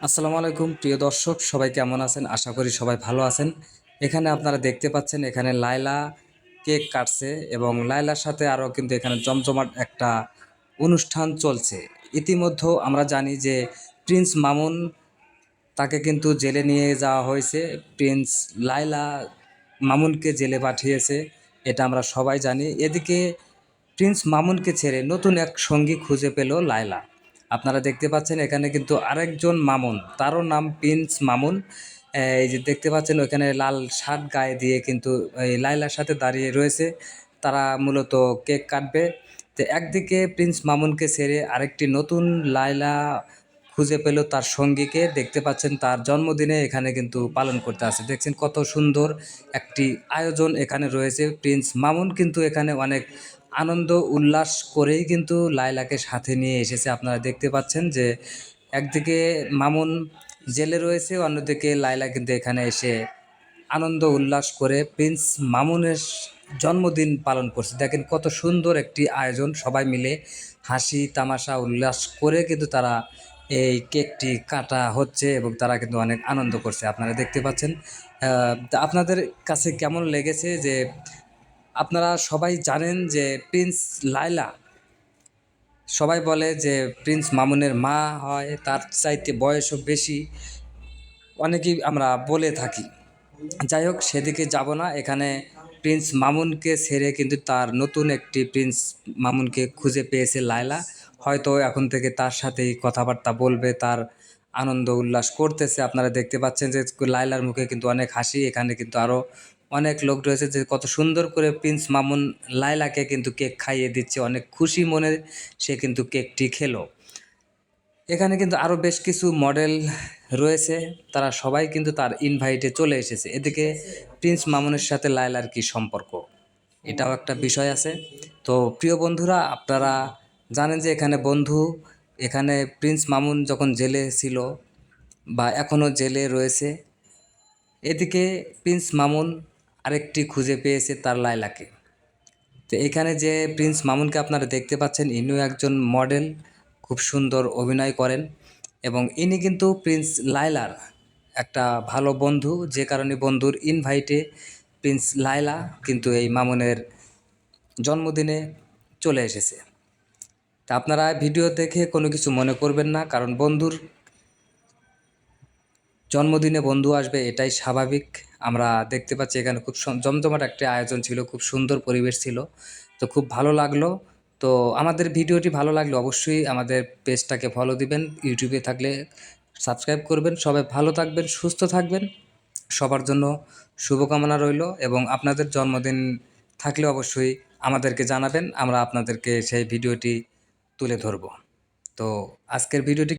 আসসালামু আলাইকুম প্রিয় দর্শক, সবাই কেমন আছেন? আশা করি সবাই ভালো আছেন। এখানে আপনারা দেখতে পাচ্ছেন এখানে লায়লা কেক কাটছে এবং লায়লার সাথে আরও কিন্তু এখানে জমজমাট একটা অনুষ্ঠান চলছে। ইতিমধ্যে আমরা জানি যে প্রিন্স মামুন তাকে কিন্তু জেলে নিয়ে যাওয়া হয়েছে। প্রিন্স লায়লা মামুনকে জেলে পাঠিয়েছে, এটা আমরা সবাই জানি। এদিকে প্রিন্স মামুনকে ছেড়ে নতুন এক সঙ্গী খুঁজে পেল লায়লা। আপনারা দেখতে পাচ্ছেন এখানে কিন্তু আরেকজন মামুন, তারও নাম প্রিন্স মামুন। এই যে দেখতে পাচ্ছেন ওখানে লাল শার্ট গায়ে দিয়ে কিন্তু এই লায়লার সাথে দাঁড়িয়ে রয়েছে। তারা মূলত কেক কাটবে। তো একদিকে প্রিন্স মামুনকে ছেড়ে আরেকটি নতুন লায়লা খুঁজে পেল তার সঙ্গীকে। দেখতে পাচ্ছেন তার জন্মদিনে এখানে কিন্তু পালন করতে আসে। দেখছেন কত সুন্দর একটি আয়োজন এখানে রয়েছে। প্রিন্স মামুন কিন্তু এখানে অনেক আনন্দ উল্লাস করেই কিন্তু লায়লাকে সাথে নিয়ে এসেছে। আপনারা দেখতে পাচ্ছেন যে একদিকে মামুন জেলে রয়েছে, অন্যদিকে লায়লা কিন্তু এখানে এসে আনন্দ উল্লাস করে প্রিন্স মামুনের জন্মদিন পালন করছে। দেখেন কত সুন্দর একটি আয়োজন, সবাই মিলে হাসি তামাশা উল্লাস করে কিন্তু তারা এই কেকটি কাটা হচ্ছে এবং তারা কিন্তু অনেক আনন্দ করছে। আপনারা দেখতে পাচ্ছেন। তা আপনাদের কাছে কেমন লেগেছে? যে আপনারা সবাই জানেন যে প্রিন্স লায়লা, সবাই বলে যে প্রিন্স মামুনের মা হয়, তার চাইতে বয়সও বেশি, অনেকেই আমরা বলে থাকি। যাই হোক, সেদিকে যাব না। এখানে প্রিন্স মামুনকে ছেড়ে কিন্তু তার নতুন একটি প্রিন্স মামুনকে খুঁজে পেয়েছে লায়লা। হয়তো এখন থেকে তার সাথেই কথাবার্তা বলবে, তার আনন্দ উল্লাস করতেছে। আপনারা দেখতে পাচ্ছেন যে লায়লার মুখে কিন্তু অনেক হাসি। এখানে কিন্তু আরও অনেক লোক রয়েছে যে কত সুন্দর করে প্রিন্স মামুন লায়লাকে কিন্তু কেক খাইয়ে দিচ্ছে। অনেক খুশি মনে সে কিন্তু কেকটি খেলো। এখানে কিন্তু আরও বেশ কিছু মডেল রয়েছে, তারা সবাই কিন্তু তার ইনভাইটে চলে এসেছে। এদিকে প্রিন্স মামুনের সাথে লায়লার কি সম্পর্ক, এটাও একটা বিষয় আছে। তো প্রিয় বন্ধুরা, আপনারা জানেন যে এখানে বন্ধু, এখানে প্রিন্স মামুন যখন জেলে ছিল বা এখনও জেলে রয়েছে, এদিকে প্রিন্স মামুন আরেকটি খুঁজে পেয়েছে তার লায়লাকে। তো এখানে যে প্রিন্স মামুনকে আপনারা দেখতে পাচ্ছেন, ইনিও একজন মডেল, খুব সুন্দর অভিনয় করেন এবং ইনি কিন্তু প্রিন্স লায়লার একটা ভালো বন্ধু, যে কারণে বন্ধুর ইনভাইটে প্রিন্স লায়লা কিন্তু এই মামুনের জন্মদিনে চলে এসেছে। তা আপনারা ভিডিও দেখে কোনো কিছু মনে করবেন না, কারণ বন্ধুর জন্মদিনে বন্ধু আসবে, এটাই স্বাভাবিক। আমরা দেখতে পাচ্ছি এখানে খুব জমজমাট একটা আয়োজন ছিল, খুব সুন্দর পরিবেশ ছিল। তো খুব ভালো লাগলো। তো আমাদের ভিডিওটি ভালো লাগলে অবশ্যই আমাদের পেজটাকে ফলো দিবেন, ইউটিউবে থাকলে সাবস্ক্রাইব করবেন। সবাই ভালো থাকবেন, সুস্থ থাকবেন, সবার জন্য শুভকামনা রইল। এবং আপনাদের জন্মদিন থাকলে অবশ্যই আমাদেরকে জানাবেন, আমরা আপনাদেরকে সেই ভিডিওটি তুলে ধরব। তো আজকের ভিডিওটি